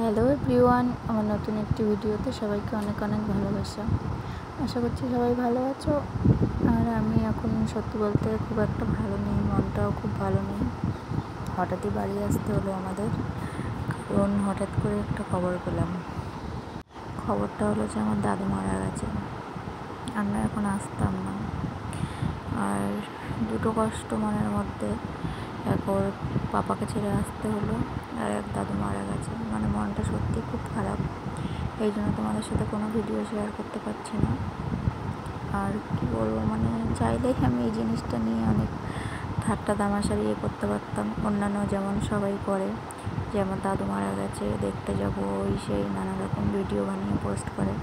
Hello everyone, আমার নতুন একটি ভিডিওতে সবাইকে অনেক অনেক ভালোবাসা। আশা করছি সবাই ভালো আছো। আর আমি এখন সত্যি বলতে খুব একটা ভালো নেই, মনটাও খুব ভালো নেই। হঠাৎই বাড়ি আসতে হলো আমাদের, কারণ হঠাৎ করে একটা খবর পেলাম। খবরটা হলো যে আমার দাদু মারা গেছে। আমরা এখন আসতাম না। আর দুটো কষ্ট মনের মধ্যে, এক ওর পাপাকে ছেড়ে আসতে হলো, আর এক দাদু মারা গেছে। মানে মনটা সত্যি খুব খারাপ। এই জন্য তোমাদের সাথে কোনো ভিডিও শেয়ার করতে পারছি না। আর কি বলবো, মানে চাইলেই আমি এই জিনিসটা নিয়ে অনেক ঠাট্টা তামাশা ইয়ে করতে পারতাম, অন্যান্য যেমন সবাই করে, যে আমার দাদু মারা গেছে দেখতে যাবো, ওই সেই নানা রকম ভিডিও বানিয়ে পোস্ট করে।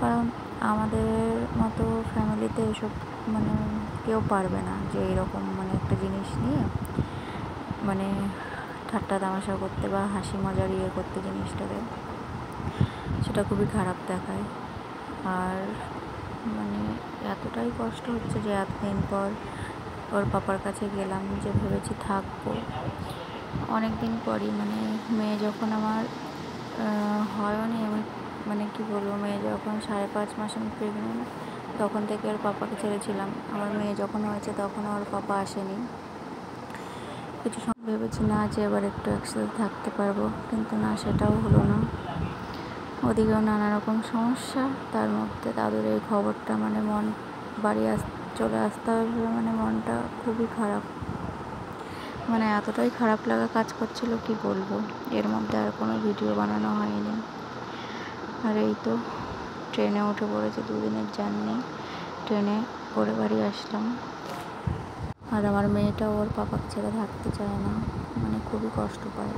কারণ আমাদের মতো ফ্যামিলিতে এসব মানে কেউ পারবে না যে এরকম মানে একটা জিনিস নিয়ে মানে ঠাট্টা তামাশা করতে বা হাসি মজার ইয়ে করতে জিনিসটাকে। সেটা খুবই খারাপ দেখায়। আর মানে এতটাই কষ্ট হচ্ছে যে এতদিন পর ওর পাপার কাছে গেলাম, যে ভেবেছি থাকবো অনেক দিন পরই। মানে মেয়ে যখন আমার হয়নি, আমি মানে কি বলবো, মেয়ে যখন 5.5 মাস আমি প্রেগনেন্ট, তখন থেকে ওর পাপাকে ছেড়েছিলাম। আমার মেয়ে যখন হয়েছে তখন ওর পাপা আসেনি। কিছু সময় ভেবেছি না যে এবার একটু একসাথে থাকতে পারবো, কিন্তু না, সেটাও হলো না। ওদিকেও নানা রকম সমস্যা, তার মধ্যে দাদুর এই খবরটা, মানে মন বাড়ি চলে আসতে হবে, মানে মনটা খুবই খারাপ। মানে এতটাই খারাপ লাগা কাজ করছিল, কি বলবো। এর মধ্যে আর কোনো ভিডিও বানানো হয়নি। আর এই তো ট্রেনে উঠে পড়েছে, 2 দিনের জার্নি ট্রেনে করে বাড়ি আসলাম। আর আমার মেয়েটাও ওর পাপাকে ছেড়ে থাকতে চায় না, মানে খুবই কষ্ট পায়।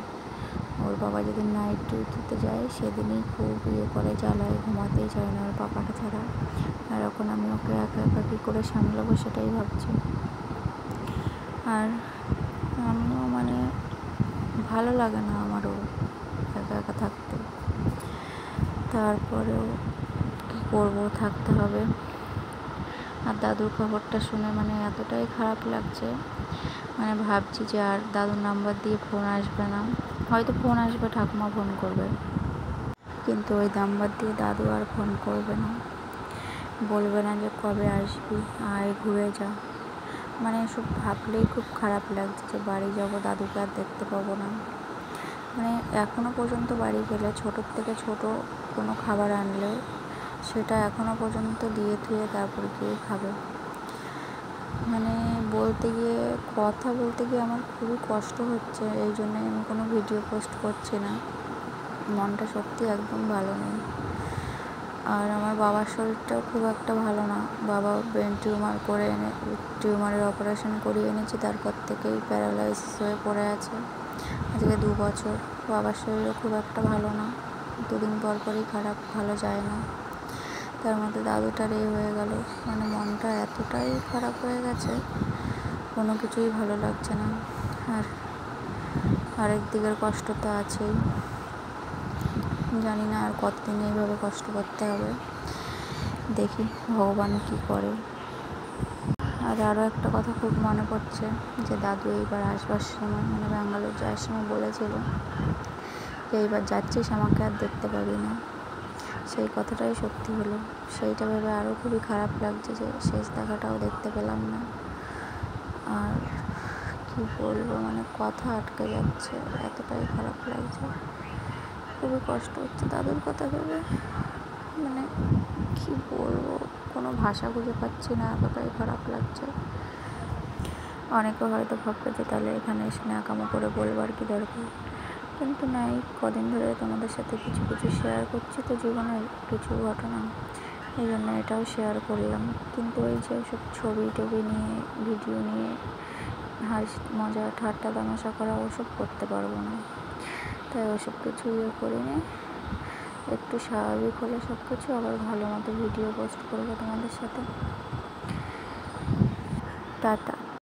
ওর বাবা যেদিন নাইট ডিউটিতে যায় সেদিনই খুব ইয়ে করে, জ্বালায়, ঘুমাতেই চায় না ওর পাপাকে ছাড়া। আর এখন আমি ওকে একা একা কী করে সামলাবো সেটাই ভাবছি। আর আমিও মানে ভালো লাগে না আমারও একা একা থাকতে, তারপরেও কী করবো, থাকতে হবে। আর দাদুর খবরটা শুনে মানে এতটাই খারাপ লাগছে, মানে ভাবছি যে আর দাদুর নাম্বার দিয়ে ফোন আসবে না। হয়তো ফোন আসবে, ঠাকুমা ফোন করবে, কিন্তু ওই নাম্বার দিয়ে দাদু আর ফোন করবে না। বলবে না যে কবে আসবি, আয় ঘুরে যা। মানে এসব ভাবলেই খুব খারাপ লাগছে যে বাড়ি যাব, দাদুকে আর দেখতে পাবো না। মানে এখনও পর্যন্ত বাড়ি গেলে ছোটোর থেকে ছোটো কোনো খাবার আনলে সেটা এখনও পর্যন্ত দিয়ে থুয়ে তারপর গিয়ে খাবে। মানে কথা বলতে গিয়ে আমার খুবই কষ্ট হচ্ছে, এই জন্যে আমি কোনো ভিডিও পোস্ট করছি না। মনটা সত্যি একদম ভালো নেই। আর আমার বাবার শরীরটাও খুব একটা ভালো না। বাবা ব্রেন টিউমারের অপারেশন করিয়ে এনেছি, তারপর থেকেই প্যারালাইসিস হয়ে পড়ে আছে আজকে 2 বছর। বাবার শরীরও খুব একটা ভালো না, 2 দিন পর পরই খারাপ, ভালো যায় না। তার মধ্যে দাদুটার হয়ে গেল, মানে মনটা এতটাই খারাপ হয়ে গেছে, কোনো কিছুই ভালো লাগছে না। আর আরেক দিকের কষ্ট তো আছেই, জানি না আর কতদিন এইভাবে কষ্ট করতে হবে, দেখি ভগবান কি করে। আর আরও একটা কথা খুব মনে পড়ছে, যে দাদু এইবার আসবার সময়, মানে ব্যাঙ্গালোর যাওয়ার সময় বলেছিল যে এইবার যাচ্ছিস, আমাকে আর দেখতে পাবি না। সেই কথাটাই সত্যি হলো। সেইটা ভেবে আরও খুবই খারাপ লাগছে যে শেষ দেখাটাও দেখতে পেলাম না। আর কি বলবো, মানে কথা আটকে যাচ্ছে, এতটাই খারাপ লাগছে, খুবই কষ্ট হচ্ছে দাদুর কথা ভেবে। মানে কি বলবো, কোনো ভাষা খুঁজে পাচ্ছি না, এতটাই খারাপ লাগছে। অনেকে হয়তো ভাববে যে তাহলে এখানে এসে ন্যাকামো করে বলবার কি দরকার, কিন্তু না, এই কদিন ধরে তোমাদের সাথে কিছু কিছু শেয়ার করছি তো জীবনের কিছু ঘটনা, এই জন্য এটাও শেয়ার করলাম। কিন্তু ওই যে সব ছবি টবি নিয়ে, ভিডিও নিয়ে মজা ঠাট্টা তামাশা করা, ওসব করতে পারবো না। তাই ওসব কিছু করিনি। একটু স্বাভাবিক হলে সব কিছু আবার ভালো মতো ভিডিও পোস্ট করবো তোমাদের সাথে। টাটা।